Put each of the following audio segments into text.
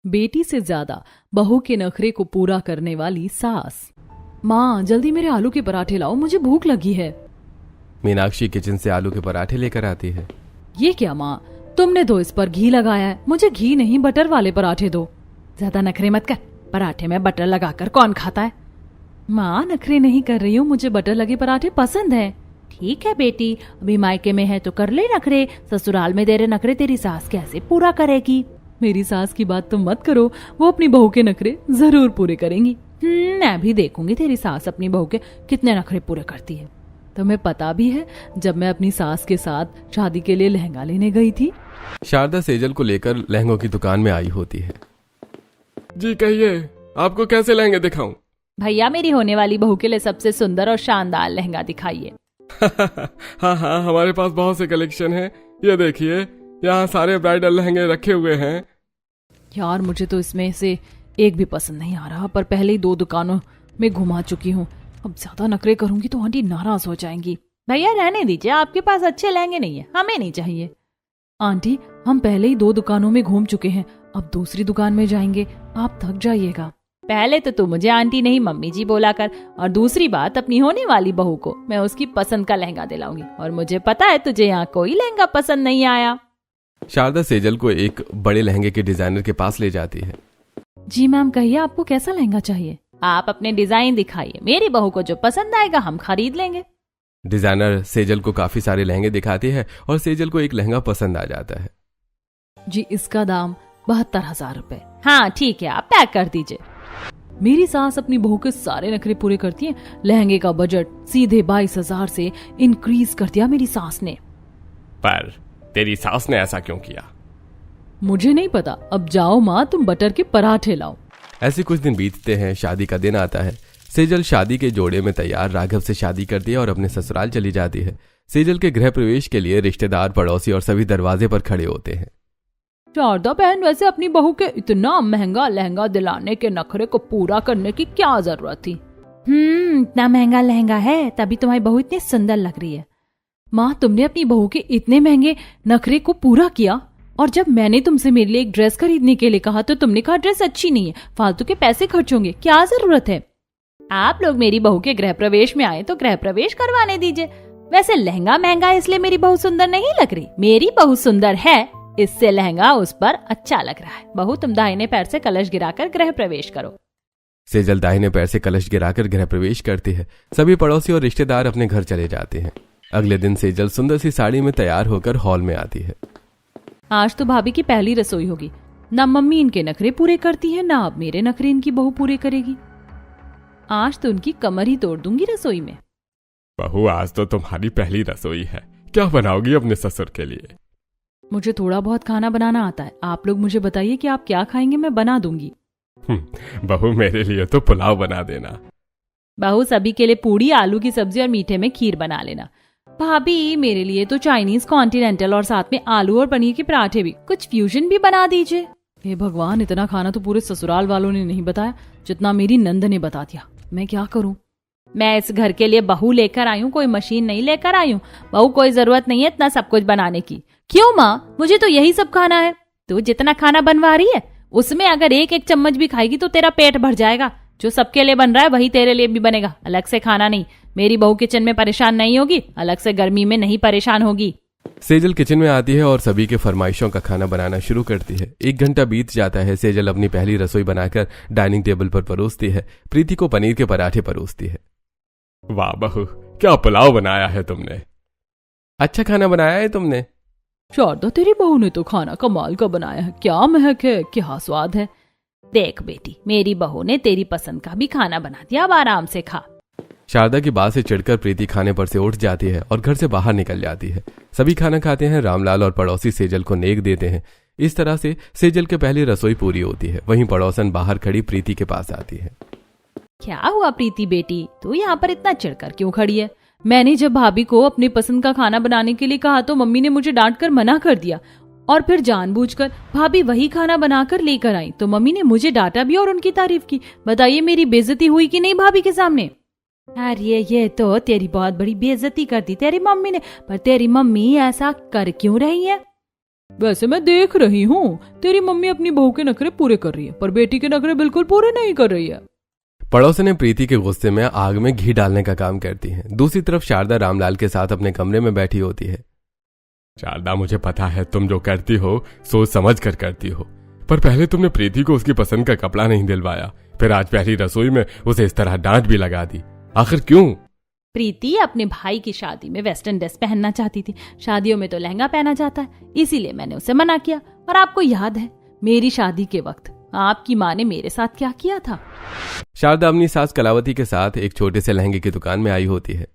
बेटी से ज्यादा बहू के नखरे को पूरा करने वाली सास। माँ जल्दी मेरे आलू के पराठे लाओ, मुझे भूख लगी है। मीनाक्षी किचन से आलू के पराठे लेकर आती है। ये क्या माँ, तुमने तो इस पर घी लगाया है, मुझे घी नहीं बटर वाले पराठे दो। ज्यादा नखरे मत कर, पराठे में बटर लगाकर कौन खाता है। माँ नखरे नहीं कर रही हूँ, मुझे बटर लगे पराठे पसंद है। ठीक है बेटी, अभी मायके में है तो कर ले नखरे, ससुराल में दे रहे नखरे तेरी सास कैसे पूरा करेगी। मेरी सास की बात तुम मत करो, वो अपनी बहू के नखरे जरूर पूरे करेंगी। मैं भी देखूंगी तेरी सास अपनी बहू के कितने नखरे पूरे करती है। तुम्हें पता भी है, जब मैं अपनी सास के साथ शादी के लिए लहंगा लेने गई थी। शारदा सेजल को लेकर लहंगों की दुकान में आई होती है। जी कहिए, आपको कैसे लहंगे दिखाऊं? भैया मेरी होने वाली बहू के लिए सबसे सुंदर और शानदार लहंगा दिखाइए। हाँ हाँ, हमारे पास बहुत से कलेक्शन है। ये देखिए, यहाँ सारे ब्राइडल लहंगे रखे हुए हैं। यार मुझे तो इसमें से एक भी पसंद नहीं आ रहा, पर पहले ही 2 दुकानों में घुमा चुकी हूँ। अब ज्यादा नखरे करूंगी तो आंटी नाराज हो जाएंगी। भैया रहने दीजिए, आपके पास अच्छे लहंगे नहीं है, हमें नहीं चाहिए। आंटी हम पहले ही 2 दुकानों में घूम चुके हैं, अब दूसरी दुकान में जाएंगे, आप थक जाइएगा। पहले तो तू मुझे आंटी नहीं मम्मी जी बोला कर, और दूसरी बात अपनी होने वाली बहू को मैं उसकी पसंद का लहंगा दिलाऊंगी, और मुझे पता है तुझे यहाँ कोई लहंगा पसंद नहीं आया। शारदा सेजल को एक बड़े लहंगे के डिजाइनर के पास ले जाती है। जी मैम कहिए, आपको कैसा लहंगा चाहिए। आप अपने डिजाइन दिखाइए, मेरी बहू को जो पसंद आएगा हम खरीद लेंगे। डिजाइनर सेजल को काफी सारे लहंगे दिखाती है और सेजल को एक लहंगा पसंद आ जाता है। जी इसका दाम 72,000 रुपए। हाँ ठीक है, आप पैक कर दीजिए। मेरी सास अपनी बहू के सारे नखरे पूरे करती है, लहंगे का बजट सीधे 22,000 से इंक्रीज कर दिया मेरी सास ने। पर तेरी सास ने ऐसा क्यों किया? मुझे नहीं पता, अब जाओ माँ तुम बटर के पराठे लाओ। ऐसे कुछ दिन बीतते हैं, शादी का दिन आता है। सेजल शादी के जोड़े में तैयार राघव से शादी करती है और अपने ससुराल चली जाती है। सेजल के गृह प्रवेश के लिए रिश्तेदार, पड़ोसी और सभी दरवाजे पर खड़े होते हैं। शारदा बहन, वैसे अपनी बहू के इतना महंगा लहंगा दिलाने के नखरे को पूरा करने की क्या जरूरत थी। इतना महंगा लहंगा है तभी तुम्हारी बहू इतनी सुंदर लग रही है। माँ तुमने अपनी बहू के इतने महंगे नखरे को पूरा किया, और जब मैंने तुमसे मेरे लिए एक ड्रेस खरीदने के लिए कहा तो तुमने कहा ड्रेस अच्छी नहीं है, फालतू के पैसे खर्च होंगे, क्या जरूरत है। आप लोग मेरी बहू के गृह प्रवेश में आए तो गृह प्रवेश करवाने दीजिए। वैसे लहंगा महंगा है इसलिए मेरी बहू सुंदर नहीं लग रही, मेरी बहू सुंदर है इससे लहंगा उस पर अच्छा लग रहा है। बहू तुम दाहिने पैर से कलश गिराकर गृह प्रवेश करो। सेजल दाहिने पैर से कलश गिराकर गृह प्रवेश करती है। सभी पड़ोसी और रिश्तेदार अपने घर चले जाते हैं। अगले दिन सेजल सुंदर सी साड़ी में तैयार होकर हॉल में आती है। आज तो भाभी की पहली रसोई होगी, ना मम्मी इनके नखरे पूरे करती है, ना अब मेरे नखरे इनकी बहू पूरे करेगी। आज तो उनकी कमर ही तोड़ दूंगी रसोई में। बहू आज तो तुम्हारी पहली रसोई है, क्या बनाओगी अपने ससुर के लिए? मुझे थोड़ा बहुत खाना बनाना आता है, आप लोग मुझे बताइए कि आप क्या खाएंगे, मैं बना दूंगी। बहू मेरे लिए तो पुलाव बना देना। बहू सभी के लिए पूड़ी, आलू की सब्जी और मीठे में खीर बना लेना। भाभी मेरे लिए तो चाइनीज, कॉन्टिनेंटल और साथ में आलू और पनीर के पराठे भी, कुछ फ्यूजन भी बना दीजिए। हे भगवान, इतना खाना तो पूरे ससुराल वालों ने नहीं बताया जितना मेरी नंद ने बता दिया। मैं क्या करूं? मैं इस घर के लिए बहू लेकर आई हूँ, कोई मशीन नहीं लेकर आई हूँ। बहू कोई जरूरत नहीं है इतना सब कुछ बनाने की। क्यों माँ, मुझे तो यही सब खाना है। तू जितना खाना बनवा रही है उसमें अगर एक एक चम्मच भी खाएगी तो तेरा पेट भर जाएगा। जो सबके लिए बन रहा है वही तेरे लिए भी बनेगा, अलग से खाना नहीं। मेरी बहू किचन में परेशान नहीं होगी, अलग से गर्मी में नहीं परेशान होगी। सेजल किचन में आती है और सभी के फरमाइशों का खाना बनाना शुरू करती है। 1 घंटा बीत जाता है। सेजल अपनी पहली रसोई बनाकर डाइनिंग टेबल पर परोसती है। प्रीति को पनीर के पराठे परोसती है। वाह बहू, क्या पुलाव बनाया है तुमने। अच्छा खाना बनाया है तुमने। शारदा तेरी बहू ने तो खाना कमाल का बनाया है, क्या महक है, क्या स्वाद है। देख बेटी, मेरी बहू ने तेरी पसंद का भी खाना बना दिया, अब आराम से खा। शारदा की बात से चिढ़कर प्रीति खाने पर से उठ जाती है और घर से बाहर निकल जाती है। सभी खाना खाते हैं। रामलाल और पड़ोसी सेजल को नेक देते हैं। इस तरह से सेजल के पहली रसोई पूरी होती है। वहीं पड़ोसन बाहर खड़ी प्रीति के पास आती है। क्या हुआ प्रीति बेटी, तू यहाँ पर इतना चिढ़कर क्यों खड़ी है? मैंने जब भाभी को अपने पसंद का खाना बनाने के लिए कहा तो मम्मी ने मुझे डांट कर मना कर दिया, और फिर जानबूझकर भाभी वही खाना बनाकर लेकर आई तो मम्मी ने मुझे डांटा भी और उनकी तारीफ की। बताइए मेरी बेइज्जती हुई कि नहीं भाभी के सामने? अरे ये तो तेरी बहुत बड़ी बेइज्जती कर दी तेरी मम्मी ने, पर तेरी मम्मी ऐसा कर क्यों रही है? वैसे मैं देख रही हूँ तेरी मम्मी अपनी बहू के नखरे पूरे कर रही है, पर बेटी के नखरे बिल्कुल पूरे नहीं कर रही है। पड़ोसने प्रीति के गुस्से में आग में घी डालने का काम करती है। दूसरी तरफ शारदा रामलाल के साथ अपने कमरे में बैठी होती है। शारदा, मुझे पता है तुम जो करती हो सोच समझ कर करती हो, पर पहले तुमने प्रीति को उसकी पसंद का कपड़ा नहीं दिलवाया, फिर आज पहली रसोई में उसे इस तरह डांट भी लगा दी। आखिर क्यों? प्रीति अपने भाई की शादी में वेस्टर्न ड्रेस पहनना चाहती थी। शादियों में तो लहंगा पहना जाता है, इसीलिए मैंने उसे मना किया। और आपको याद है मेरी शादी के वक्त आपकी माँ ने मेरे साथ क्या किया था? शारदा अपनी सास कलावती के साथ एक छोटे से लहंगे की दुकान में आई होती है।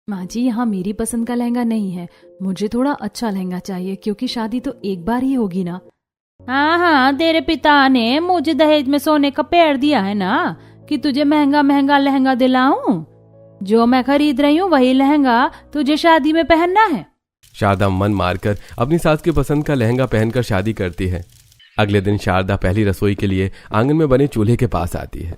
माँ जी, यहाँ मेरी पसंद का लहंगा नहीं है, मुझे थोड़ा अच्छा लहंगा चाहिए, क्योंकि शादी तो एक बार ही होगी ना। हाँ हाँ, तेरे पिता ने मुझे दहेज में सोने का पेड़ दिया है ना, कि तुझे महंगा महंगा लहंगा दिलाऊं। जो मैं खरीद रही हूँ वही लहंगा तुझे शादी में पहनना है। शारदा मन मारकर अपनी सास की पसंद का लहंगा पहनकर शादी करती है। अगले दिन शारदा पहली रसोई के लिए आंगन में बने चूल्हे के पास आती है।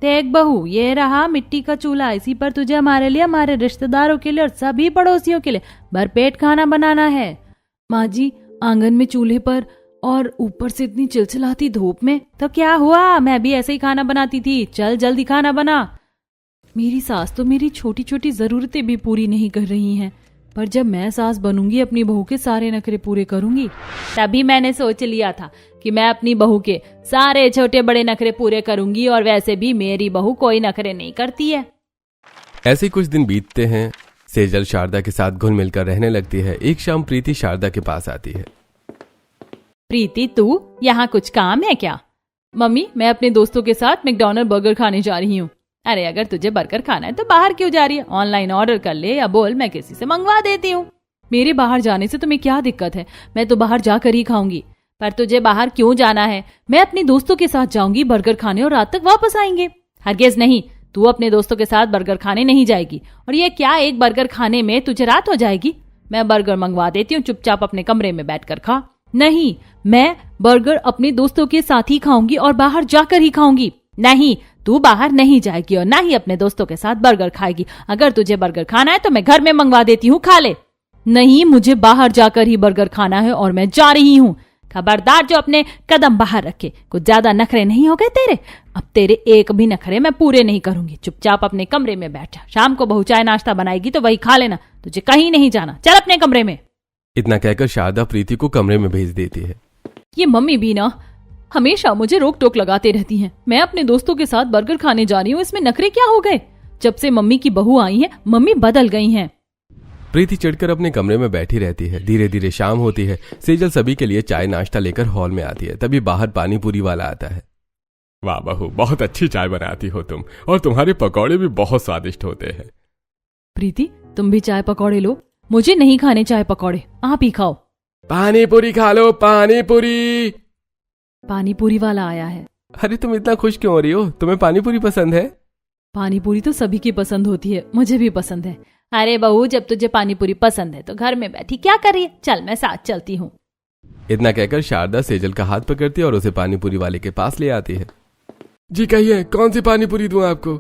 देख बहू, ये रहा मिट्टी का चूल्हा, इसी पर तुझे हमारे लिए, हमारे रिश्तेदारों के लिए और सभी पड़ोसियों के लिए भरपेट खाना बनाना है। माँ जी, आंगन में चूल्हे पर और ऊपर से इतनी चिलचिलाती धूप में, तो क्या हुआ, मैं भी ऐसे ही खाना बनाती थी। चल जल्दी खाना बना। मेरी सास तो मेरी छोटी छोटी जरूरतें भी पूरी नहीं कर रही हैं, पर जब मैं सास बनूंगी अपनी बहू के सारे नखरे पूरे करूंगी। तभी मैंने सोच लिया था कि मैं अपनी बहू के सारे छोटे बड़े नखरे पूरे करूंगी, और वैसे भी मेरी बहू कोई नखरे नहीं करती है। ऐसे कुछ दिन बीतते हैं। सेजल शारदा के साथ घुल मिलकर रहने लगती है। एक शाम प्रीति शारदा के पास आती है। प्रीति, तू यहाँ कुछ काम है क्या? मम्मी, मैं अपने दोस्तों के साथ मैकडॉनल्ड बर्गर खाने जा रही हूँ। अरे अगर तुझे बर्गर खाना है तो बाहर क्यों जा रही है? ऑनलाइन ऑर्डर कर ले, या बोल मैं किसी से मंगवा देती हूँ। मेरे बाहर जाने से तुम्हें क्या दिक्कत है? मैं तो बाहर जाकर ही खाऊंगी। पर तुझे बाहर क्यों जाना है? मैं अपने दोस्तों के साथ जाऊंगी बर्गर खाने और रात तक वापस आएंगे। हरगिज नहीं, तू अपने दोस्तों के साथ बर्गर खाने नहीं जाएगी। और ये क्या, एक बर्गर खाने में तुझे रात हो जाएगी? मैं बर्गर मंगवा देती हूँ, चुपचाप अपने कमरे में बैठकर खा। नहीं, मैं बर्गर अपने दोस्तों के साथ ही खाऊंगी और बाहर जाकर ही खाऊंगी। नहीं, तू बाहर नहीं जाएगी और ना ही अपने दोस्तों के साथ बर्गर खाएगी। अगर तुझे बर्गर खाना है तो मैं घर में मंगवा देती हूँ, खा ले। नहीं, मुझे बाहर जाकर ही बर्गर खाना है और मैं जा रही हूँ। खबरदार, जो अपने कदम बाहर रखे। कुछ ज्यादा नखरे नहीं हो गए तेरे? अब तेरे एक भी नखरे मैं पूरे नहीं करूंगी। चुपचाप अपने कमरे में बैठ जा। शाम को बहू चाय नाश्ता बनाएगी तो वही खा लेना। तुझे कहीं नहीं जाना, चल अपने कमरे में। इतना कहकर शारदा प्रीति को कमरे में भेज देती है। ये मम्मी भी ना हमेशा मुझे रोक टोक लगाते रहती हैं। मैं अपने दोस्तों के साथ बर्गर खाने जा रही हूँ, इसमें नखरे क्या हो गए? जब से मम्मी की बहू आई है, मम्मी बदल गई हैं। प्रीति चिढ़कर अपने कमरे में बैठी रहती है। धीरे धीरे शाम होती है। सेजल सभी के लिए चाय नाश्ता लेकर हॉल में आती है। तभी बाहर पानी पूरी वाला आता है। वाह बहू, बहुत अच्छी चाय बनाती हो तुम, और तुम्हारे पकौड़े भी बहुत स्वादिष्ट होते हैं। प्रीति, तुम भी चाय पकौड़े लो। मुझे नहीं खाने चाय पकौड़े, आप ही खाओ। पानी पूरी खा लो, पानी पूरी। पानी पूरी वाला आया है। अरे तुम इतना खुश क्यों हो रही हो? तुम्हें पानी पूरी पसंद है? पानी पूरी तो सभी की पसंद होती है, मुझे भी पसंद है। अरे बहू, जब तुझे पानी पूरी पसंद है तो घर में बैठी क्या कर रही है? चल मैं साथ चलती हूँ। इतना कहकर शारदा सेजल का हाथ पकड़ती है और उसे पानी पूरी वाले के पास ले आती है। जी कहिए, कौन सी पानी पूरी दूं आपको?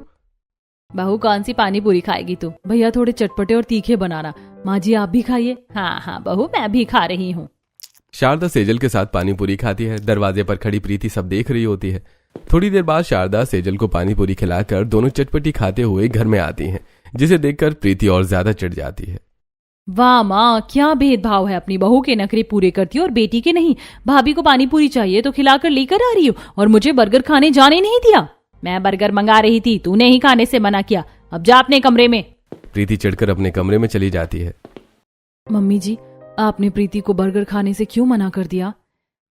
बहू, कौन सी पानी पूरी खाएगी तू? भैया थोड़े चटपटे और तीखे बनाना। माँ जी, आप भी खाइए। हाँ हाँ बहू, मैं भी खा रही हूँ। शारदा सेजल के साथ पानी पूरी खाती है। दरवाजे पर खड़ी प्रीति सब देख रही होती है। थोड़ी देर बाद शारदा सेजल को पानी पूरी खिलाकर दोनों चटपटी खाते हुए घर में आती हैं, जिसे देखकर प्रीति और ज्यादा चिढ़ जाती है। वाह माँ, क्या भेदभाव है। अपनी बहू के नखरे पूरे करती हो और बेटी के नहीं। भाभी को पानी पूरी चाहिए तो खिलाकर लेकर आ रही हो, और मुझे बर्गर खाने जाने नहीं दिया। मैं बर्गर मंगा रही थी, तूने ही खाने से मना किया। अब जा अपने कमरे में। प्रीति चिढ़कर अपने कमरे में चली जाती है। मम्मी जी, आपने प्रीति को बर्गर खाने से क्यों मना कर दिया?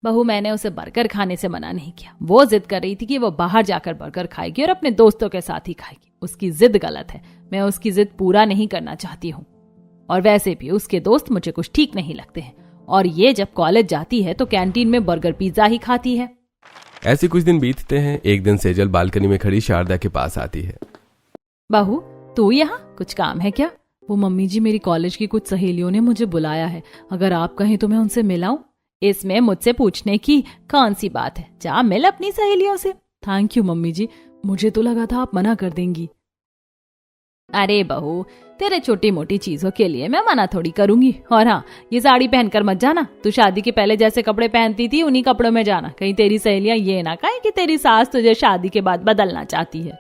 बहू, मैंने उसे बर्गर खाने से मना नहीं किया। वो जिद कर रही थी कि वो बाहर जाकर बर्गर खाएगी और अपने दोस्तों के साथ ही खाएगी। उसकी जिद गलत है, मैं उसकी जिद पूरा नहीं करना चाहती हूँ। और वैसे भी उसके दोस्त मुझे कुछ ठीक नहीं लगते हैं, और ये जब कॉलेज जाती है तो कैंटीन में बर्गर पिज्जा ही खाती है। ऐसे कुछ दिन बीतते हैं। एक दिन सेजल बालकनी में खड़ी शारदा के पास आती है। बहू, तू यहाँ कुछ काम है क्या? वो मम्मी जी, मेरी कॉलेज की कुछ सहेलियों ने मुझे बुलाया है। अगर आप कहें तो मैं उनसे मिलाऊं। इसमें मुझसे पूछने की कौन सी बात है? जा मिल अपनी सहेलियों से। थैंक यू मम्मी जी, मुझे तो लगा था आप मना कर देंगी। अरे बहू, तेरे छोटी मोटी चीजों के लिए मैं मना थोड़ी करूंगी। और हाँ, ये साड़ी पहनकर मत जाना। तू शादी के पहले जैसे कपड़े पहनती थी उन्हीं कपड़ों में जाना। कहीं तेरी सहेलियां ये ना कहें कि तेरी सास तुझे शादी के बाद बदलना चाहती है।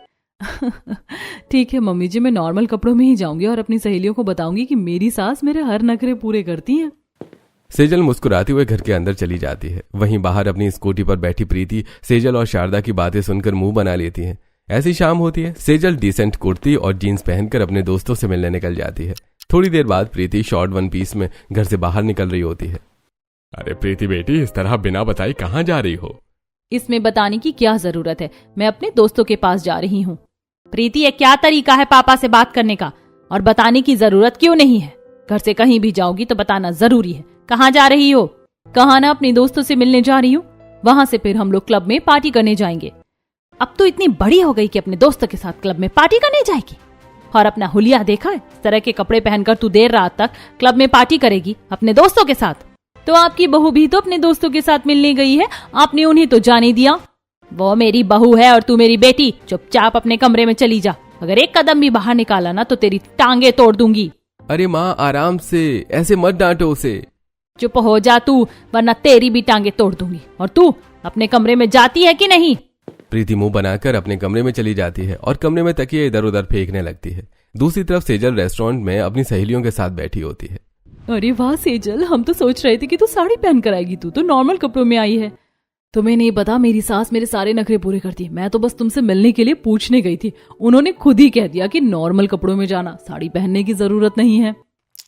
ठीक है मम्मी जी, मैं नॉर्मल कपड़ों में ही जाऊंगी और अपनी सहेलियों को बताऊंगी कि मेरी सास मेरे हर नखरे पूरे करती है। सेजल मुस्कुराते हुए घर के अंदर चली जाती है। वहीं बाहर अपनी स्कूटी पर बैठी प्रीति सेजल और शारदा की बातें सुनकर मुंह बना लेती है। ऐसी शाम होती है। सेजल डिसेंट कुर्ती और जीन्स पहनकर अपने दोस्तों से मिलने निकल जाती है। थोड़ी देर बाद प्रीति शॉर्ट वन पीस में घर से बाहर निकल रही होती है। अरे प्रीति बेटी, इस तरह बिना बताई कहाँ जा रही हो? इसमें बताने की क्या जरूरत है, मैं अपने दोस्तों के पास जा रही हूँ। प्रीति, ये क्या तरीका है पापा से बात करने का? और बताने की जरूरत क्यों नहीं है? घर से कहीं भी जाओगी तो बताना जरूरी है। कहाँ जा रही हो? कहा ना अपने दोस्तों से मिलने जा रही हूँ। वहां से फिर हम लोग क्लब में पार्टी करने जाएंगे। अब तो इतनी बड़ी हो गई कि अपने दोस्तों के साथ क्लब में पार्टी करने जाएगी। और अपना हुलिया देखा है? इस तरह के कपड़े पहनकर तू देर रात तक क्लब में पार्टी करेगी अपने दोस्तों के साथ? तो आपकी बहू भी तो अपने दोस्तों के साथ मिलने गई है, आपने उन्हें तो जाने दिया। वो मेरी बहू है और तू मेरी बेटी। चुपचाप अपने कमरे में चली जा। अगर एक कदम भी बाहर निकाला ना तो तेरी टांगे तोड़ दूंगी। अरे माँ, आराम से, ऐसे मत डांटो उसे। चुप हो जा तू, वरना तेरी भी टांगे तोड़ दूंगी। और तू अपने कमरे में जाती है कि नहीं? प्रीति मुंह बनाकर अपने कमरे में चली जाती है और कमरे में तकिए इधर उधर फेंकने लगती है। दूसरी तरफ सेजल रेस्टोरेंट में अपनी सहेलियों के साथ बैठी होती है। अरे वाह सेजल, हम तो सोच रहे थे कि तू साड़ी पहन कर आएगी, तू तो नॉर्मल कपड़ों में आई है। तुम्हें नहीं पता, मेरी सास मेरे सारे नखरे पूरे करती है। मैं तो बस तुमसे मिलने के लिए पूछने गई थी, उन्होंने खुद ही कह दिया कि नॉर्मल कपड़ों में जाना, साड़ी पहनने की जरूरत नहीं है।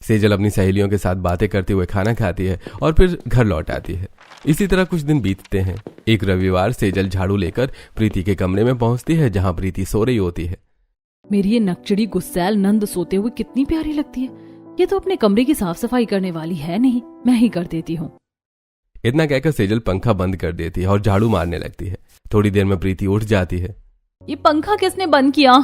सेजल अपनी सहेलियों के साथ बातें करते हुए खाना खाती है और फिर घर लौट आती है। इसी तरह कुछ दिन बीतते हैं। एक रविवार सेजल झाड़ू लेकर प्रीति के कमरे में पहुंचती है जहां प्रीति सो रही होती है। मेरी ये नकचड़ी गुस्सैल नंद सोते हुए कितनी प्यारी लगती है। ये तो अपने कमरे की साफ सफाई करने वाली है नहीं, मैं ही कर देती हूँ। इतना कहकर सेजल पंखा बंद कर देती है और झाड़ू मारने लगती है। थोड़ी देर में प्रीति उठ जाती है। ये पंखा किसने बंद किया?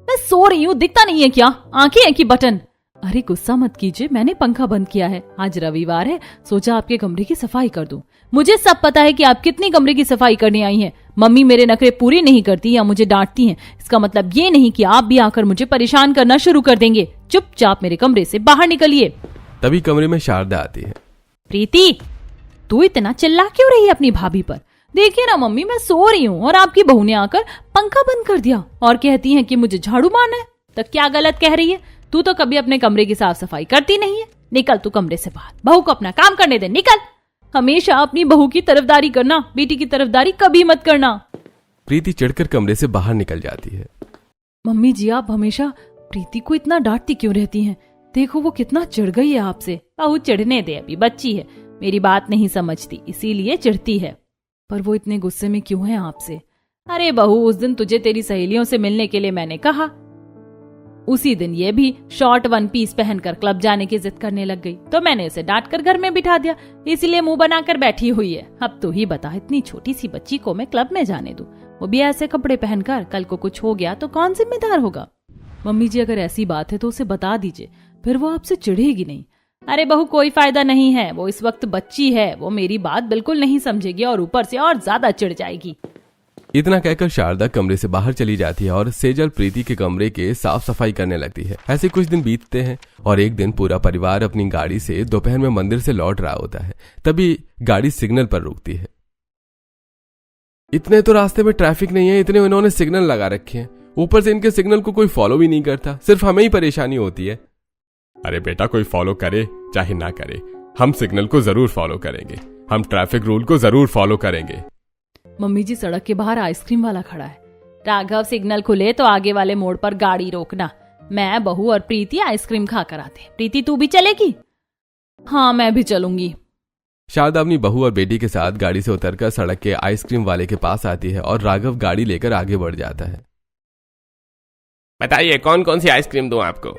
मैं सो रही हूँ, दिखता नहीं है क्या? आंखें हैं कि बटन? अरे गुस्सा मत कीजिए, मैंने पंखा बंद किया है। आज रविवार है, सोचा आपके कमरे की सफाई कर दूं। मुझे सब पता है कि आप कितनी कमरे की सफाई करने आई हैं। मम्मी मेरे नखरे पूरी नहीं करती या मुझे डांटती हैं, इसका मतलब ये नहीं कि आप भी आकर मुझे परेशान करना शुरू कर देंगे। चुपचाप मेरे कमरे से बाहर निकलिए। तभी कमरे में शारदा आती है। प्रीति, तू इतना चिल्ला क्यों रही है अपनी भाभी पर? देखिए ना मम्मी, मैं सो रही हूँ और आपकी बहू ने आकर पंखा बंद कर दिया और कहती है कि मुझे झाड़ू मारना है। तो क्या गलत कह रही है? तू तो कभी अपने कमरे की साफ सफाई करती नहीं है। निकल तू कमरे से बाहर, बहू को अपना काम करने दे। निकल। हमेशा अपनी बहू की तरफदारी करना, बेटी की तरफदारी कभी मत करना। प्रीति चिढ़कर कमरे से बाहर निकल जाती है। मम्मी जी, आप हमेशा प्रीति को इतना डांटती क्यों रहती हैं? देखो वो कितना चिढ़ गई है आपसे। बहू चिढ़ने दे, अभी बच्ची है, मेरी बात नहीं समझती इसीलिए चिढ़ती है। पर वो इतने गुस्से में क्यों है आपसे? अरे बहू, उस दिन तुझे तेरी सहेलियों से मिलने के लिए मैंने कहा, उसी दिन ये भी शॉर्ट वन पीस पहनकर क्लब जाने की जिद करने लग गई, तो मैंने उसे डांट कर घर में बिठा दिया, इसीलिए मुंह बनाकर बैठी हुई है। अब तू ही बता, इतनी छोटी सी बच्ची को मैं क्लब में जाने दूं, वो भी ऐसे कपड़े पहनकर? कल को कुछ हो गया तो कौन जिम्मेदार होगा? मम्मी जी, अगर ऐसी बात है तो उसे बता दीजिए, फिर वो आपसे चिढ़ेगी नहीं। अरे बहू, कोई फायदा नहीं है, वो इस वक्त बच्ची है, वो मेरी बात बिल्कुल नहीं समझेगी और ऊपर से और ज्यादा चिढ़ जाएगी। इतना कहकर शारदा कमरे से बाहर चली जाती है और सेजल प्रीति के कमरे के साफ सफाई करने लगती है। ऐसे कुछ दिन बीतते हैं और एक दिन पूरा परिवार अपनी गाड़ी से दोपहर में मंदिर से लौट रहा होता है। तभी गाड़ी सिग्नल पर रुकती है। इतने तो रास्ते में ट्रैफिक नहीं है, इतने इन्होंने सिग्नल लगा रखे हैं, ऊपर से इनके सिग्नल को कोई फॉलो भी नहीं करता, सिर्फ हमें ही परेशानी होती है। अरे बेटा, कोई फॉलो करे चाहे ना करे, हम सिग्नल को जरूर फॉलो करेंगे, हम ट्रैफिक रूल को जरूर फॉलो करेंगे। मम्मी जी, सड़क के बाहर आइसक्रीम वाला खड़ा है। राघव, सिग्नल खुले तो आगे वाले मोड़ पर गाड़ी रोकना। मैं, बहू और प्रीति आइसक्रीम खाकर आते। प्रीति, तू भी चलेगी? हाँ, मैं भी चलूंगी। शारदा अपनी बहू और बेटी के साथ गाड़ी से उतरकर सड़क के आइसक्रीम वाले के पास आती है और राघव गाड़ी लेकर आगे बढ़ जाता है। बताइए कौन कौन सी आइसक्रीम दूं आपको?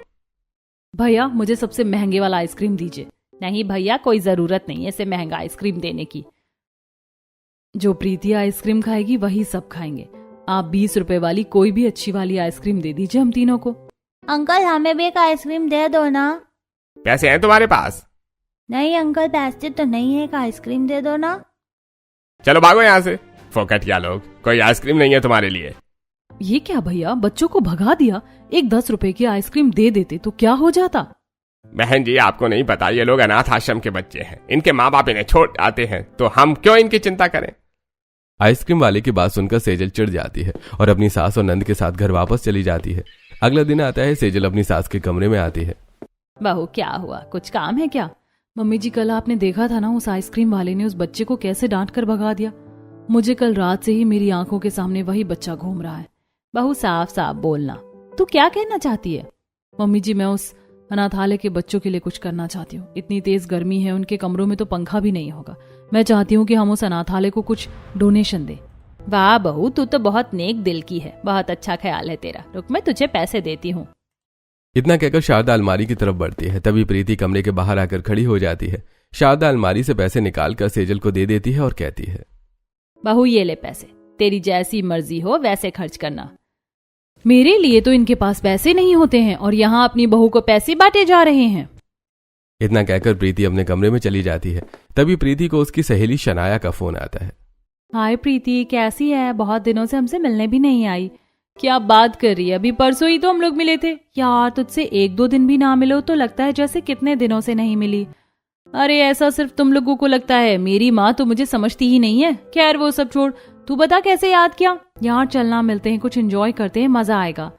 भैया, मुझे सबसे महंगे वाला आइसक्रीम दीजिए। नहीं भैया, कोई जरूरत नहीं है इसे महंगा आइसक्रीम देने की। जो प्रीति आइसक्रीम खाएगी वही सब खाएंगे। आप 20 रुपए वाली कोई भी अच्छी वाली आइसक्रीम दे दीजिए हम तीनों को। अंकल, हमें भी एक आइसक्रीम दे दो ना। पैसे हैं तुम्हारे पास? नहीं अंकल, पैसे तो नहीं है, एक आइसक्रीम दे दो ना। चलो भागो यहाँ से, फोकटिया लोग, कोई आइसक्रीम नहीं है तुम्हारे लिए। ये क्या भैया, बच्चों को भगा दिया? एक 10 रुपए की आइसक्रीम दे देते तो क्या हो जाता? बहन जी, आपको नहीं पता, ये लोग अनाथ आश्रम के बच्चे हैं। इनके माँ बाप इन्हें छोड़ आते हैं, तो हम क्यों इनकी चिंता करें। आइसक्रीम वाले की बात सुनकर सेजल चिढ़ जाती है और अपनी सास और नंद के साथ घर वापस चली जाती है। अगला दिन आता है, सेजल अपनी सास के कमरे में आती है। बहू क्या हुआ, कुछ काम है क्या? मम्मी जी, कल आपने देखा था ना उस आइसक्रीम वाले ने उस बच्चे को कैसे डांट कर भगा दिया। मुझे कल रात से ही मेरी आंखों के सामने वही बच्चा घूम रहा है। बहू साफ साफ बोलना, तू क्या कहना चाहती है? मम्मी जी, मैं उस अनाथालय के बच्चों के लिए कुछ करना चाहती हूँ। इतनी तेज गर्मी है, उनके कमरों में तो पंखा भी नहीं होगा। मैं चाहती हूँ कि हम उस अनाथालय को कुछ डोनेशन दें। वाह बहू, तू तो बहुत नेक दिल की है, बहुत अच्छा ख्याल है तेरा। रुक, मैं तुझे पैसे देती हूँ। इतना कहकर शारदा अलमारी की तरफ बढ़ती है। तभी प्रीति कमरे के बाहर आकर खड़ी हो जाती है। शारदा अलमारी से पैसे निकालकर सेजल को दे देती है और कहती है, बहू ये ले पैसे, तेरी जैसी मर्जी हो वैसे खर्च करना। मेरे लिए तो इनके पास पैसे नहीं होते हैं और यहाँ अपनी बहू को पैसे बांटे जा रहे हैं। इतना कहकर प्रीति अपने कमरे में चली जाती है। तभी प्रीति को उसकी सहेली शनाया का फोन आता है। हाय प्रीति, कैसी है? बहुत दिनों से हमसे मिलने भी नहीं आई। क्या बात कर रही है, अभी परसों ही तो हम लोग मिले थे। यार तुझसे 1-2 दिन भी ना मिलो तो लगता है जैसे कितने दिनों से नहीं मिली। अरे ऐसा सिर्फ तुम लोगों को लगता है, मेरी माँ तो मुझे समझती ही नहीं है। खैर वो सब छोड़, तू बता कैसे याद किया? यार चलना, मिलते हैं, कुछ एंजॉय करते हैं, मजा आएगा।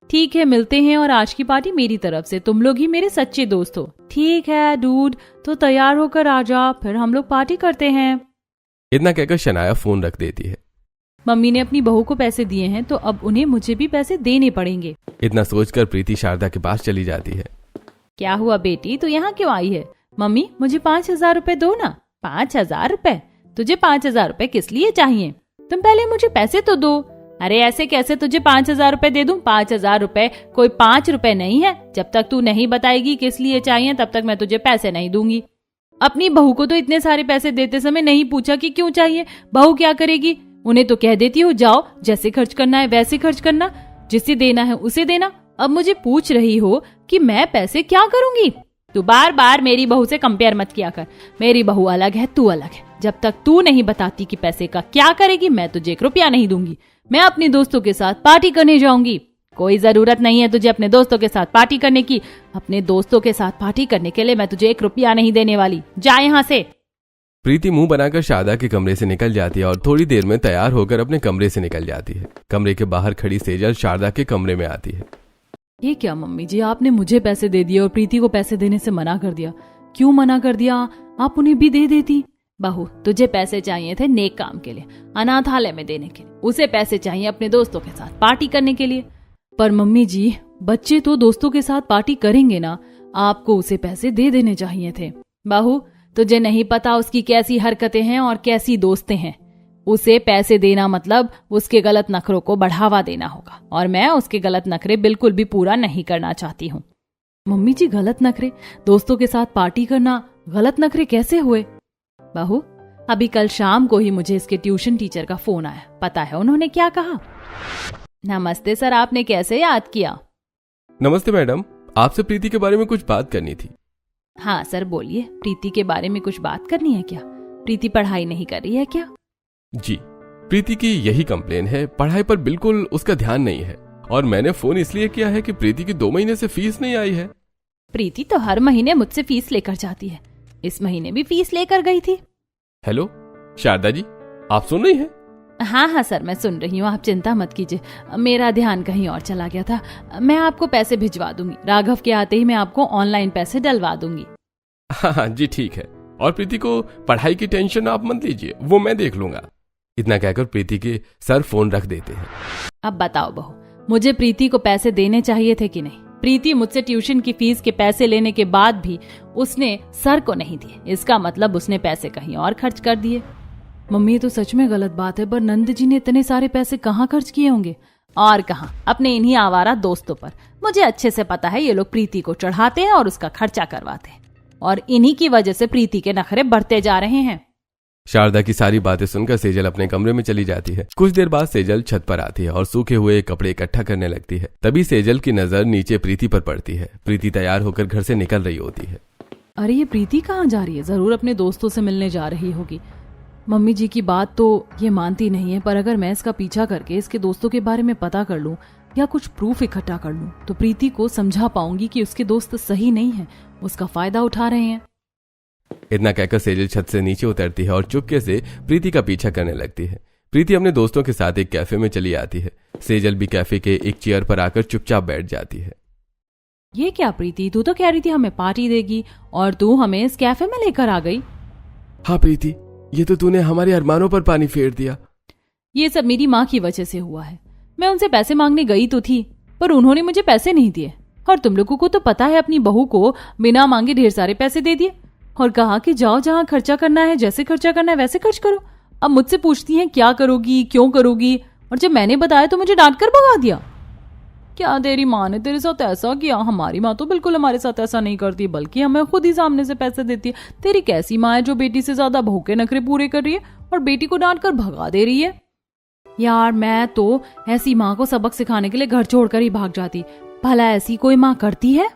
ठीक है मिलते हैं, और आज की पार्टी मेरी तरफ से, तुम लोग ही मेरे सच्चे दोस्त हो। ठीक है डूड, तो तैयार होकर आ जा, फिर हम लोग पार्टी करते हैं। इतना कहकर शनाया फोन रख देती है। मम्मी ने अपनी बहू को पैसे दिए हैं तो अब उन्हें मुझे भी पैसे देने पड़ेंगे। इतना सोचकर प्रीति शारदा के पास चली जाती है। क्या हुआ बेटी, तू यहाँ क्यों आई है? मम्मी मुझे 5,000 रुपए दो ना। 5,000 रुपए? तुझे 5,000 रुपए किस लिए चाहिए? तुम पहले मुझे पैसे तो दो। अरे ऐसे कैसे तुझे 5,000 रुपए दे दूं? 5,000 रुपए कोई 5 रुपए नहीं है। जब तक तू नहीं बताएगी किस लिए चाहिए तब तक मैं तुझे पैसे नहीं दूंगी। अपनी बहू को तो इतने सारे पैसे देते समय नहीं पूछा कि क्यों चाहिए। बहू क्या करेगी? उन्हें तो कह देती हूँ जाओ, जैसे खर्च करना है वैसे खर्च करना, जिसे देना है उसे देना। अब मुझे पूछ रही हो कि मैं पैसे क्या करूंगी? तू बार बार मेरी बहू से कंपेयर मत किया कर। मेरी बहू अलग है, तू अलग है। जब तक तू नहीं बताती कि पैसे का क्या करेगी, मैं तुझे 1 रुपया नहीं दूंगी। मैं अपने दोस्तों के साथ पार्टी करने जाऊंगी। कोई जरूरत नहीं है तुझे अपने दोस्तों के साथ पार्टी करने की। अपने दोस्तों के साथ पार्टी करने के लिए मैं तुझे 1 रुपया नहीं देने वाली। जा यहाँ से। प्रीति मुंह बनाकर शारदा के कमरे से निकल जाती है और थोड़ी देर में तैयार होकर अपने कमरे से निकल जाती है। कमरे के बाहर खड़ी सेजल शारदा के कमरे में आती है। ये क्या मम्मी जी, आपने मुझे पैसे दे दिए और प्रीति को पैसे देने से मना कर दिया। क्यों मना कर दिया? आप उन्हें भी दे देती। बहू तुझे पैसे चाहिए थे नेक काम के लिए, अनाथालय में देने के लिए। उसे पैसे चाहिए अपने दोस्तों के साथ पार्टी करने के लिए। पर मम्मी जी, बच्चे तो दोस्तों के साथ पार्टी करेंगे ना, आपको उसे पैसे दे देने चाहिए थे। बहू तुझे नहीं पता उसकी कैसी हरकतें हैं और कैसी दोस्तें हैं। उसे पैसे देना मतलब उसके गलत नखरों को बढ़ावा देना होगा, और मैं उसके गलत नखरे बिल्कुल भी पूरा नहीं करना चाहती हूँ। मम्मी जी गलत नखरे? दोस्तों के साथ पार्टी करना गलत नखरे कैसे हुए? बहू अभी कल शाम को ही मुझे इसके ट्यूशन टीचर का फोन आया। पता है उन्होंने क्या कहा? नमस्ते सर, आपने कैसे याद किया? नमस्ते मैडम, आपसे प्रीति के बारे में कुछ बात करनी थी। हाँ सर बोलिए, प्रीति के बारे में कुछ बात करनी है क्या? प्रीति पढ़ाई नहीं कर रही है क्या? जी, प्रीति की यही कंप्लेन है, पढ़ाई पर बिल्कुल उसका ध्यान नहीं है। और मैंने फोन इसलिए किया है कि प्रीति की 2 महीने से फीस नहीं आई है। प्रीति तो हर महीने मुझसे फीस लेकर जाती है, इस महीने भी फीस लेकर गई थी। हेलो शारदा जी, आप सुन रही हैं? हाँ हाँ सर मैं सुन रही हूँ, आप चिंता मत कीजिए, मेरा ध्यान कहीं और चला गया था। मैं आपको पैसे भिजवा दूंगी, राघव के आते ही मैं आपको ऑनलाइन पैसे डलवा दूंगी। हाँ जी ठीक है, और प्रीति को पढ़ाई की टेंशन आप मत लीजिए, वो मैं देख लूंगा। इतना कहकर प्रीति के सर फोन रख देते हैं। अब बताओ बहू, मुझे प्रीति को पैसे देने चाहिए थे कि नहीं? प्रीति मुझसे ट्यूशन की फीस के पैसे लेने के बाद भी उसने सर को नहीं दिए, इसका मतलब उसने पैसे कहीं और खर्च कर दिए। मम्मी तो सच में गलत बात है, पर नंद जी ने इतने सारे पैसे कहाँ खर्च किए होंगे? और कहाँ, अपने इन्हीं आवारा दोस्तों पर। मुझे अच्छे से पता है ये लोग प्रीति को चढ़ाते हैं और उसका खर्चा करवाते हैं, और इन्हीं की वजह से प्रीति के नखरे बढ़ते जा रहे हैं। शारदा की सारी बातें सुनकर सेजल अपने कमरे में चली जाती है। कुछ देर बाद सेजल छत पर आती है और सूखे हुए कपड़े इकट्ठा करने लगती है। तभी सेजल की नजर नीचे प्रीति पर पड़ती है। प्रीति तैयार होकर घर से निकल रही होती है। अरे ये प्रीति कहाँ जा रही है? जरूर अपने दोस्तों से मिलने जा रही होगी। मम्मी जी की बात तो ये मानती नहीं है, पर अगर मैं इसका पीछा करके इसके दोस्तों के बारे में पता कर लूं या कुछ प्रूफ इकट्ठा कर लूं तो प्रीति को समझा पाऊंगी कि उसके दोस्त सही नहीं है, उसका फायदा उठा रहे हैं। इतना कहकर सेजल छत से नीचे उतरती है और चुपके से प्रीति का पीछा करने लगती है। प्रीति अपने दोस्तों के साथ एक कैफे में चली आती है। सेजल भी कैफे के एक चेयर पर आकर चुपचाप बैठ जाती है। ये क्या प्रीति, तू तो कह रही थी हमें पार्टी देगी और तू हमें इस कैफे में लेकर आ गई। हाँ प्रीति, ये तो तूने हमारे अरमानों पर पानी फेर दिया। ये सब मेरी माँ की वजह से हुआ है। मैं उनसे पैसे मांगने गई तो थी, पर उन्होंने मुझे पैसे नहीं दिए, और तुम लोगों को तो पता है अपनी बहू को बिना मांगे ढेर सारे पैसे दे दिए और कहा कि जाओ जहां खर्चा करना है, जैसे खर्चा करना है वैसे खर्च करो। अब मुझसे पूछती हैं क्या करोगी, क्यों करोगी, और जब मैंने बताया तो मुझे डांट कर भगा दिया। क्या तेरी माँ ने तेरे साथ ऐसा किया? हमारी माँ तो बिल्कुल हमारे साथ ऐसा नहीं करती, बल्कि हमें खुद ही सामने से पैसे देती है। तेरी कैसी माँ है जो बेटी से ज्यादा बहू के नखरे पूरे कर रही है और बेटी को डांट कर भगा दे रही है? यार मैं तो ऐसी माँ को सबक सिखाने के लिए घर छोड़कर ही भाग जाती। भला ऐसी कोई माँ करती है?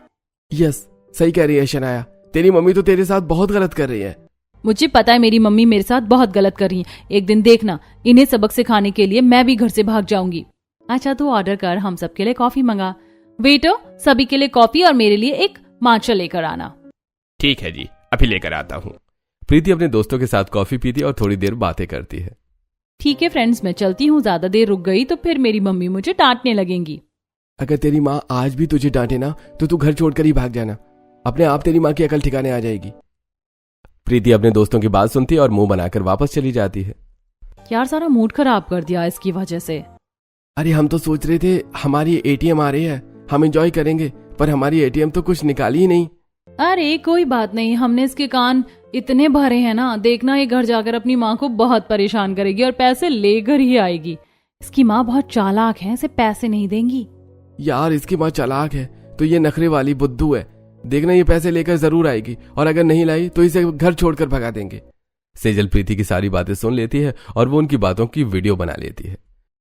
यस, सही कह रही है शनाया, तेरी मम्मी तो तेरे साथ बहुत गलत कर रही है। मुझे पता है मेरी मम्मी मेरे साथ बहुत गलत कर रही है। एक दिन देखना, इन्हें सबक सिखाने के लिए मैं भी घर से भाग जाऊंगी। अच्छा तू ऑर्डर कर, हम सबके लिए कॉफी मंगा। वेटर, सभी के लिए कॉफी और मेरे लिए एक माचा लेकर आना। ठीक है जी, अभी लेकर आता हूँ। प्रीति अपने दोस्तों के साथ कॉफी पीती है और थोड़ी देर बातें करती है। ठीक है फ्रेंड्स, मैं चलती हूँ, ज्यादा देर रुक गई तो फिर मेरी मम्मी मुझे डांटने लगेंगी। अगर तेरी माँ आज भी तुझे डांटे ना तो तू घर छोड़कर ही भाग जाना, अपने आप तेरी माँ की अकल ठिकाने आ जाएगी। प्रीति अपने दोस्तों की बात सुनती है और मुंह बनाकर वापस चली जाती है। यार सारा मूड खराब कर दिया इसकी वजह से। अरे हम तो सोच रहे थे हमारी एटीएम आ रही है, हम एंजॉय करेंगे, पर हमारी एटीएम तो कुछ निकाली ही नहीं। अरे कोई बात नहीं, हमने इसके कान इतने भरे हैं ना, देखना ये घर जाकर अपनी माँ को बहुत परेशान करेगी और पैसे लेकर ही आएगी। इसकी माँ बहुत चालाक है, इसे पैसे नहीं देंगी। यार इसकी माँ चालाक है तो ये नखरे वाली बुद्धू है, देखना ये पैसे लेकर जरूर आएगी, और अगर नहीं लाई तो इसे घर छोड़कर भगा देंगे। सेजल प्रीति की सारी बातें सुन लेती है और वो उनकी बातों की वीडियो बना लेती है।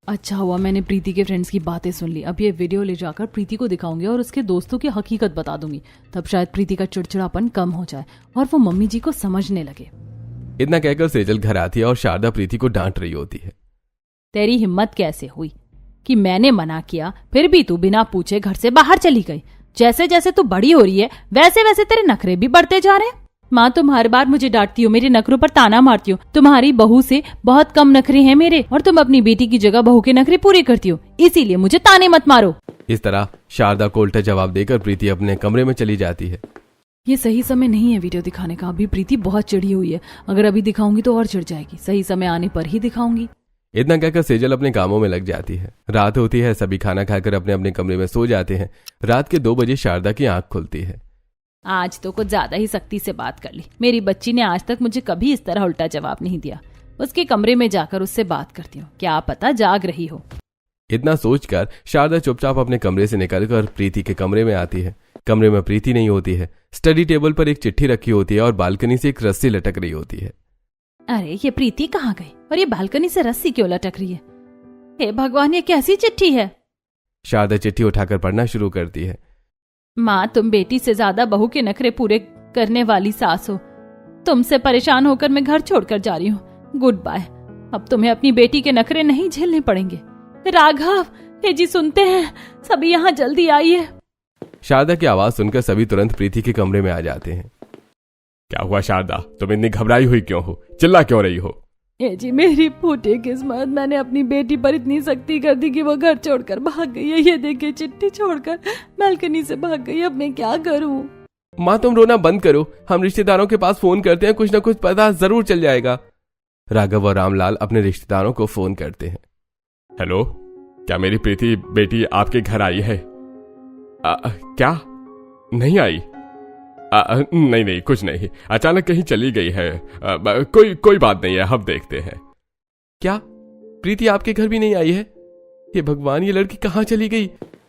अच्छा हुआ मैंने प्रीति के फ्रेंड्स की बातें सुन ली। अब ये वीडियो ले जाकर प्रीति को दिखाऊंगी और उसके दोस्तों की हकीकत बता दूंगी, तब शायद प्रीति का चिड़चिड़ापन कम हो जाए और वो मम्मी जी को समझने लगे। इतना कहकर सेजल घर आती है और शारदा प्रीति को डांट रही होती है। तेरी हिम्मत कैसे हुई कि मैंने मना किया फिर भी तू बिना पूछे घर से बाहर चली गई? जैसे जैसे तू बड़ी हो रही है वैसे वैसे तेरे नखरे भी बढ़ते जा रहे हैं। माँ तुम हर बार मुझे डांटती हो, मेरे नखरों पर ताना मारती हो। तुम्हारी बहू से बहुत कम नखरे हैं मेरे, और तुम अपनी बेटी की जगह बहू के नखरे पूरे करती हो, इसीलिए मुझे ताने मत मारो। इस तरह शारदा को उल्टा जवाब देकर प्रीति अपने कमरे में चली जाती है। ये सही समय नहीं है वीडियो दिखाने का, अभी प्रीति बहुत चिढ़ी हुई है, अगर अभी दिखाऊंगी तो और चिढ़ जाएगी। सही समय आने पर ही दिखाऊंगी। इतना कहकर सेजल अपने कामों में लग जाती है। रात होती है, सभी खाना खाकर अपने अपने कमरे में सो जाते हैं। रात के 2 बजे शारदा की आंख खुलती है। आज तो कुछ ज्यादा ही सख्ती से बात कर ली। मेरी बच्ची ने आज तक मुझे कभी इस तरह उल्टा जवाब नहीं दिया। उसके कमरे में जाकर उससे बात करती हूँ, क्या पता जाग रही हो। इतना सोचकर शारदा चुपचाप अपने कमरे से निकलकर प्रीति के कमरे में आती है। कमरे में प्रीति नहीं होती है। स्टडी टेबल पर एक चिट्ठी रखी होती है और बालकनी से एक रस्सी लटक रही होती है। अरे ये प्रीति कहाँ गई और ये बालकनी से रस्सी क्यों लटक रही है? हे भगवान, ये कैसी चिट्ठी है? शारदा चिट्ठी उठाकर पढ़ना शुरू करती है। माँ तुम बेटी से ज्यादा बहू के नखरे पूरे करने वाली सास हो। तुमसे परेशान होकर मैं घर छोड़कर जा रही हूँ। Goodbye. अब तुम्हें अपनी बेटी के नखरे नहीं झेलने पड़ेंगे। राघव, हे जी सुनते हैं, सभी यहाँ जल्दी आइए। शारदा की आवाज सुनकर सभी तुरंत प्रीति के कमरे में आ जाते हैं। क्या हुआ शारदा, तुम इतनी घबराई हुई क्यों हो? चिल्ला क्यों रही हो? ए जी मेरी फूटी किस्मत, मैंने अपनी बेटी पर इतनी सख्ती कर दी कि वो घर छोड़कर भाग गई है। ये देखिए चिट्ठी छोड़कर बालकनी से भाग गई। अब मैं क्या करूं? माँ तुम रोना बंद करो, हम रिश्तेदारों के पास फोन करते हैं, कुछ न कुछ पता जरूर चल जाएगा। राघव और रामलाल अपने रिश्तेदारों को फोन करते हैं। हेलो, क्या मेरी प्रीति बेटी आपके घर आई है? क्या नहीं आई? नहीं कुछ नहीं, अचानक कहीं चली गई है। कोई बात नहीं है, हम देखते हैं। क्या प्रीति आपके घर भी नहीं आई है? ये भगवान, ये लड़की कहाँ चली गई?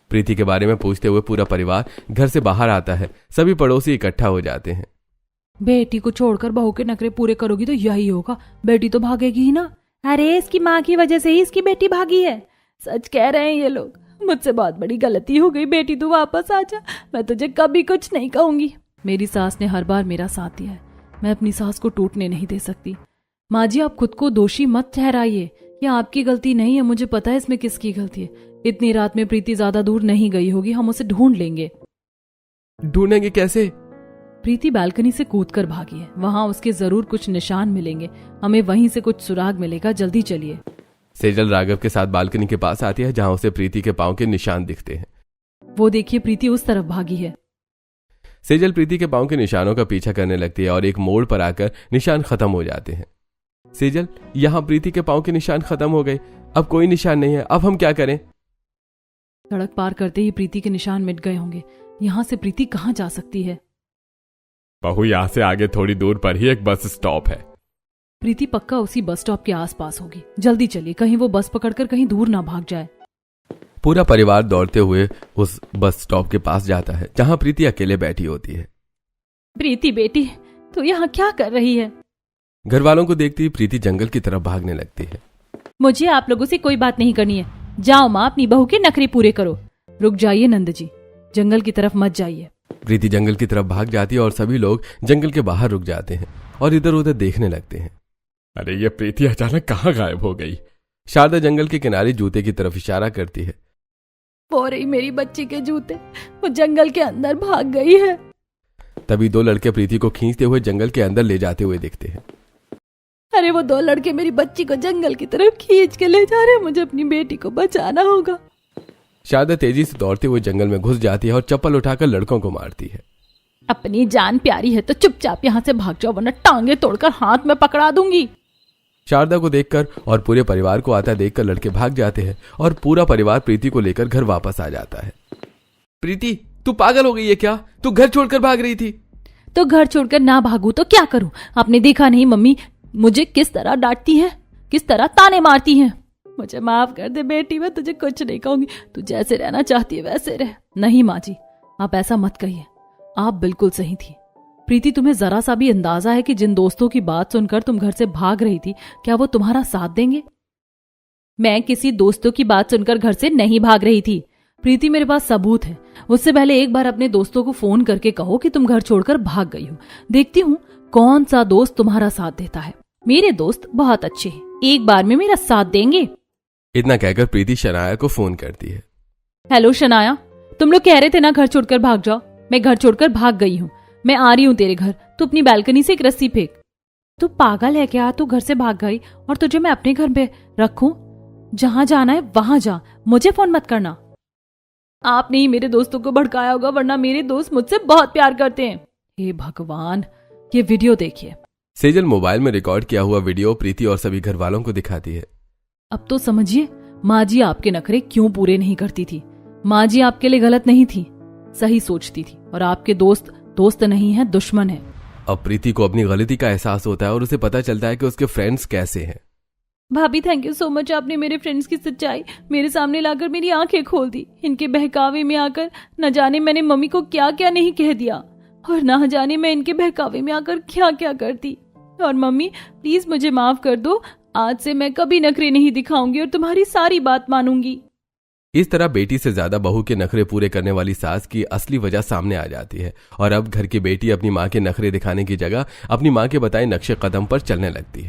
प्रीति के बारे में पूछते हुए पूरा परिवार घर से बाहर आता है। सभी पड़ोसी इकट्ठा हो जाते हैं। बेटी को छोड़कर बहू के नखरे पूरे करोगी तो यही होगा, बेटी तो भागेगी ही ना। अरे इसकी माँ की वजह से ही इसकी बेटी भागी है। सच कह रहे हैं ये लोग, मुझसे बहुत बड़ी गलती हो गई। बेटी तू वापस आ जा, मैं तुझे कभी कुछ नहीं कहूंगी। मेरी सास ने हर बार मेरा साथ दिया है, मैं अपनी सास को टूटने नहीं दे सकती। माँ जी आप खुद को दोषी मत ठहराइए, ये आपकी गलती नहीं है, मुझे पता है इसमें किसकी गलती है। इतनी रात में प्रीति ज्यादा दूर नहीं गई होगी, हम उसे ढूंढ लेंगे। ढूंढेंगे कैसे? प्रीति बालकनी से कूदकर भागी है, वहां उसके जरूर कुछ निशान मिलेंगे, हमें वहीं से कुछ सुराग मिलेगा, जल्दी चलिए। सेजल राघव के साथ बालकनी के पास आती है जहां उसे प्रीति के पांव के निशान दिखते हैं। वो देखिए प्रीति उस तरफ भागी है। सेजल प्रीति के पांव के निशानों का पीछा करने लगती है और एक मोड़ पर आकर निशान खत्म हो जाते हैं। सेजल, यहाँ प्रीति के पांव के निशान खत्म हो गए, अब कोई निशान नहीं है, अब हम क्या करें? सड़क पार करते ही प्रीति के निशान मिट गए होंगे, यहाँ से प्रीति कहाँ जा सकती है? बहू, यहाँ से आगे थोड़ी दूर पर ही एक बस स्टॉप है। प्रीति पक्का उसी बस स्टॉप के आसपास होगी, जल्दी चलिए, कहीं वो बस पकड़कर कहीं दूर ना भाग जाए। पूरा परिवार दौड़ते हुए उस बस स्टॉप के पास जाता है जहां प्रीति अकेले बैठी होती है। प्रीति बेटी, तू यहाँ क्या कर रही है? घर वालों को देखती ही प्रीति जंगल की तरफ भागने लगती है। मुझे आप लोगों से कोई बात नहीं करनी है, जाओ माँ अपनी बहू के नखरे पूरे करो। रुक जाइए नंद जी, जंगल की तरफ मत जाइए। प्रीति जंगल की तरफ भाग जाती है और सभी लोग जंगल के बाहर रुक जाते हैं और इधर उधर देखने लगते हैं। अरे ये प्रीति अचानक कहाँ गायब हो गई? शारदा जंगल के किनारे जूते की तरफ इशारा करती है। वो रही मेरी बच्ची के जूते, वो जंगल के अंदर भाग गई है। तभी दो लड़के प्रीति को खींचते हुए जंगल के अंदर ले जाते हुए दिखते हैं। अरे वो दो लड़के मेरी बच्ची को जंगल की तरफ खींच के ले जा रहे हैं, मुझे अपनी बेटी को बचाना होगा। शारदा तेजी से दौड़ते हुए जंगल में घुस जाती है और चप्पल उठाकर लड़कों को मारती है। अपनी जान प्यारी है तो चुपचाप यहाँ से भाग जाओ, वरना टांगे तोड़कर हाथ में पकड़ा दूंगी। शारदा को देखकर और पूरे परिवार को आता देखकर लड़के भाग जाते हैं और पूरा परिवार प्रीति को लेकर घर वापस आ जाता है। प्रीति, तू पागल हो गई है क्या? तू घर छोड़कर भाग रही थी। तो घर छोड़कर ना भागू तो क्या करूं? आपने देखा नहीं मम्मी मुझे किस तरह डांटती है, किस तरह ताने मारती हैं। मुझे माफ कर दे बेटी, मैं तुझे कुछ नहीं कहूंगी, तू जैसे रहना चाहती है वैसे रह। नहीं माँ जी, आप ऐसा मत कहिए, आप बिल्कुल सही थी। प्रीति, तुम्हें जरा सा भी अंदाजा है कि जिन दोस्तों की बात सुनकर तुम घर से भाग रही थी, क्या वो तुम्हारा साथ देंगे? मैं किसी दोस्तों की बात सुनकर घर से नहीं भाग रही थी प्रीति, मेरे पास सबूत है। उससे पहले एक बार अपने दोस्तों को फोन करके कहो कि तुम घर छोड़कर भाग गई हो, देखती हूँ कौन सा दोस्त तुम्हारा साथ देता है। मेरे दोस्त बहुत अच्छे हैं, एक बार में मेरा साथ देंगे। इतना कहकर प्रीति शनाया को फोन करती है। हेलो शनाया, तुम लोग कह रहे थे ना घर छोड़कर भाग जाओ, मैं घर छोड़कर भाग गई हूँ, मैं आ रही हूँ तेरे घर, तू अपनी बालकनी से एक रस्सी फेंक। तू पागल है क्या? तू घर से भाग गई और तुझे मैं अपने घर पे रखूं? जहां जाना है वहां जा, मुझे फोन मत करना। आपने ही मेरे दोस्तों को भड़काया होगा, वरना मेरे दोस्त मुझसे बहुत प्यार करते हैं। हे भगवान, ये वीडियो देखिए। सेजल मोबाइल में रिकॉर्ड किया हुआ वीडियो प्रीति और सभी घर वालों को दिखाती है। अब तो समझिए माँ जी आपके नखरे क्यों पूरे नहीं करती थी। माँ जी आपके लिए गलत नहीं थी, सही सोचती थी, और आपके दोस्त दोस्त नहीं है, दुश्मन है। अब प्रीति को अपनी गलती का एहसास होता है और उसे पता चलता है कि उसके फ्रेंड्स कैसे हैं। भाभी थैंक यू सो मच, आपने मेरे फ्रेंड्स की सच्चाई मेरे सामने लाकर मेरी आंखें खोल दी। इनके बहकावे में आकर न जाने मैंने मम्मी को क्या क्या नहीं कह दिया, और न जाने मैं इनके बहकावे में आकर क्या क्या करती। और मम्मी प्लीज मुझे माफ कर दो, आज से मैं कभी नखरे नहीं दिखाऊंगी और तुम्हारी सारी बात मानूंगी। इस तरह बेटी से ज्यादा बहू के नखरे पूरे करने वाली सास की असली वजह सामने आ जाती है और अब घर की बेटी अपनी माँ के नखरे दिखाने की जगह अपनी माँ के बताए नक्शे कदम पर चलने लगती है।